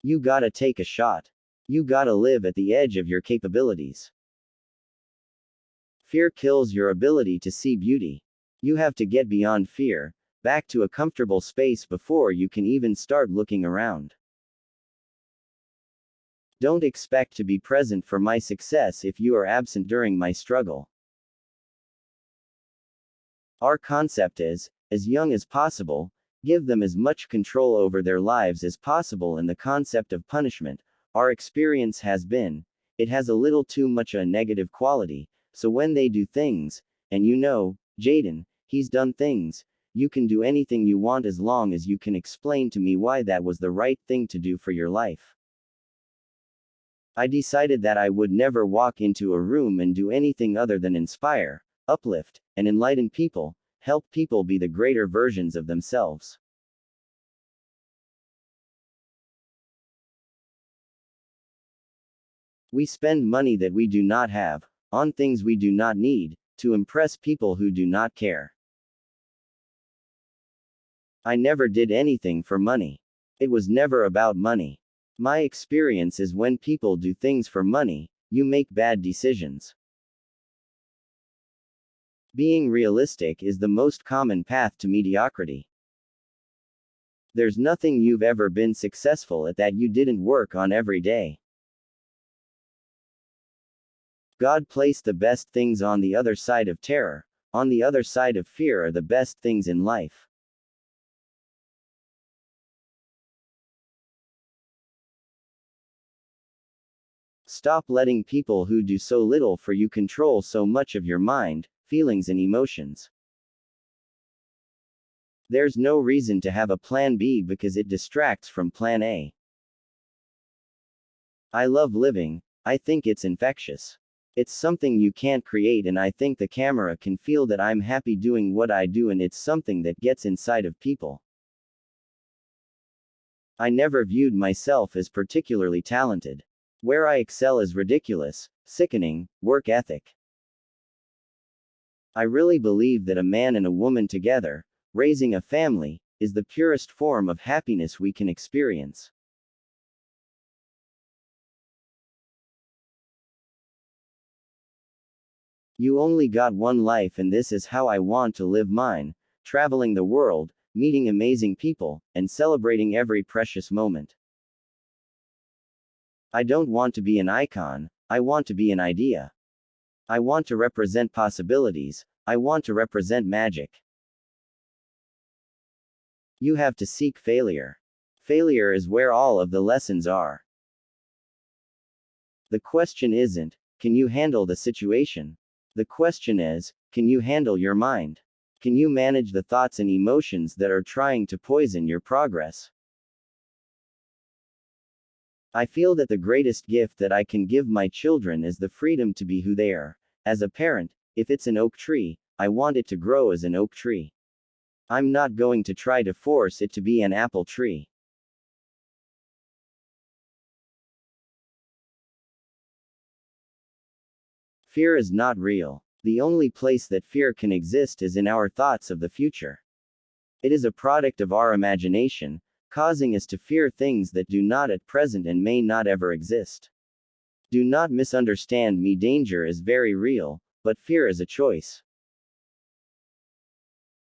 You gotta take a shot. You gotta live at the edge of your capabilities. Fear kills your ability to see beauty. You have to get beyond fear, back to a comfortable space before you can even start looking around. Don't expect to be present for my success if you are absent during my struggle. Our concept is, as young as possible, give them as much control over their lives as possible, and the concept of punishment, our experience has been, it has a little too much a negative quality, so when they do things, and you know, Jaden, he's done things, you can do anything you want as long as you can explain to me why that was the right thing to do for your life. I decided that I would never walk into a room and do anything other than inspire, uplift, and enlighten people, help people be the greater versions of themselves. We spend money that we do not have, on things we do not need, to impress people who do not care. I never did anything for money. It was never about money. My experience is when people do things for money, you make bad decisions. Being realistic is the most common path to mediocrity. There's nothing you've ever been successful at that you didn't work on every day. God placed the best things on the other side of terror, on the other side of fear are the best things in life. Stop letting people who do so little for you control so much of your mind, feelings, and emotions. There's no reason to have a plan B because it distracts from plan A. I love living, I think it's infectious. It's something you can't create, and I think the camera can feel that I'm happy doing what I do, and it's something that gets inside of people. I never viewed myself as particularly talented. Where I excel is ridiculous, sickening, work ethic. I really believe that a man and a woman together, raising a family, is the purest form of happiness we can experience. You only got one life, and this is how I want to live mine, traveling the world, meeting amazing people, and celebrating every precious moment. I don't want to be an icon, I want to be an idea. I want to represent possibilities, I want to represent magic. You have to seek failure. Failure is where all of the lessons are. The question isn't, can you handle the situation? The question is, can you handle your mind? Can you manage the thoughts and emotions that are trying to poison your progress? I feel that the greatest gift that I can give my children is the freedom to be who they are. As a parent, if it's an oak tree, I want it to grow as an oak tree. I'm not going to try to force it to be an apple tree. Fear is not real. The only place that fear can exist is in our thoughts of the future. It is a product of our imagination, causing us to fear things that do not at present and may not ever exist. Do not misunderstand me, danger is very real, but fear is a choice.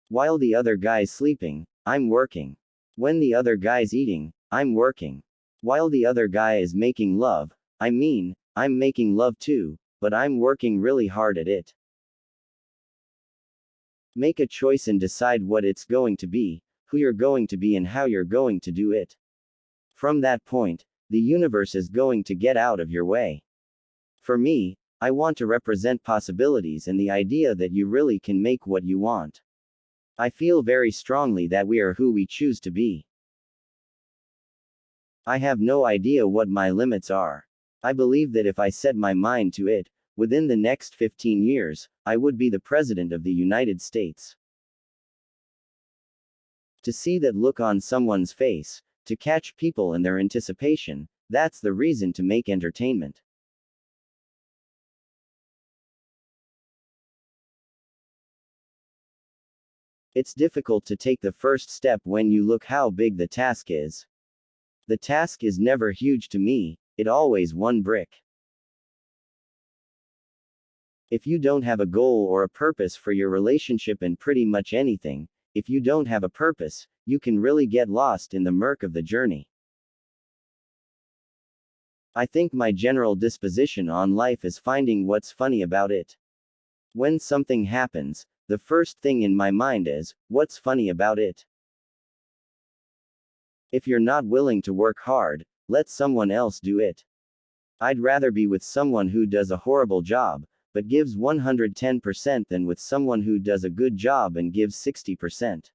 While the other guy's sleeping, I'm working. When the other guy's eating, I'm working. While the other guy is making love, I'm making love too, but I'm working really hard at it. Make a choice and decide what it's going to be, who you're going to be, and how you're going to do it. From that point, the universe is going to get out of your way. For me, I want to represent possibilities and the idea that you really can make what you want. I feel very strongly that we are who we choose to be. I have no idea what my limits are. I believe that if I set my mind to it, within the next 15 years, I would be the President of the United States. To see that look on someone's face, to catch people in their anticipation, that's the reason to make entertainment. It's difficult to take the first step when you look how big the task is. The task is never huge to me, it always one brick. If you don't have a goal or a purpose for your relationship and pretty much anything, if you don't have a purpose, you can really get lost in the murk of the journey. I think my general disposition on life is finding what's funny about it. When something happens, the first thing in my mind is, what's funny about it? If you're not willing to work hard, let someone else do it. I'd rather be with someone who does a horrible job, but gives 110% than with someone who does a good job and gives 60%.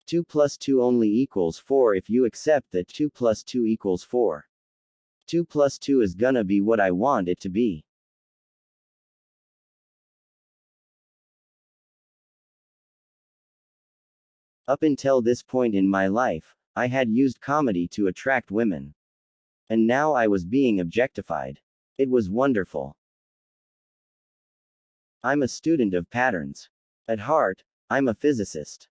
2 plus 2 only equals 4 if you accept that 2 plus 2 equals 4. 2 plus 2 is gonna be what I want it to be. Up until this point in my life, I had used comedy to attract women. And now I was being objectified. It was wonderful. I'm a student of patterns. At heart, I'm a physicist.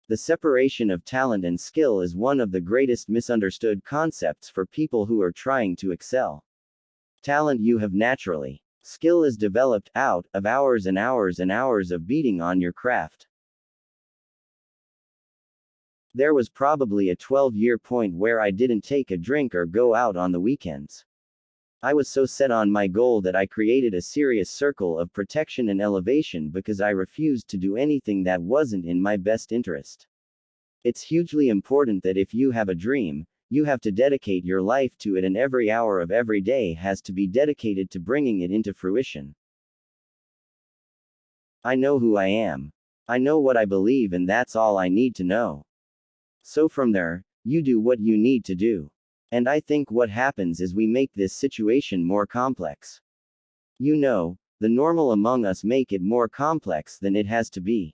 The separation of talent and skill is one of the greatest misunderstood concepts for people who are trying to excel. Talent you have naturally. Skill is developed out of hours and hours and hours of beating on your craft. There was probably a 12-year point where I didn't take a drink or go out on the weekends. I was so set on my goal that I created a serious circle of protection and elevation because I refused to do anything that wasn't in my best interest. It's hugely important that if you have a dream, you have to dedicate your life to it, and every hour of every day has to be dedicated to bringing it into fruition. I know who I am. I know what I believe, and that's all I need to know. So from there, you do what you need to do. And I think what happens is we make this situation more complex. You know, the normal among us make it more complex than it has to be.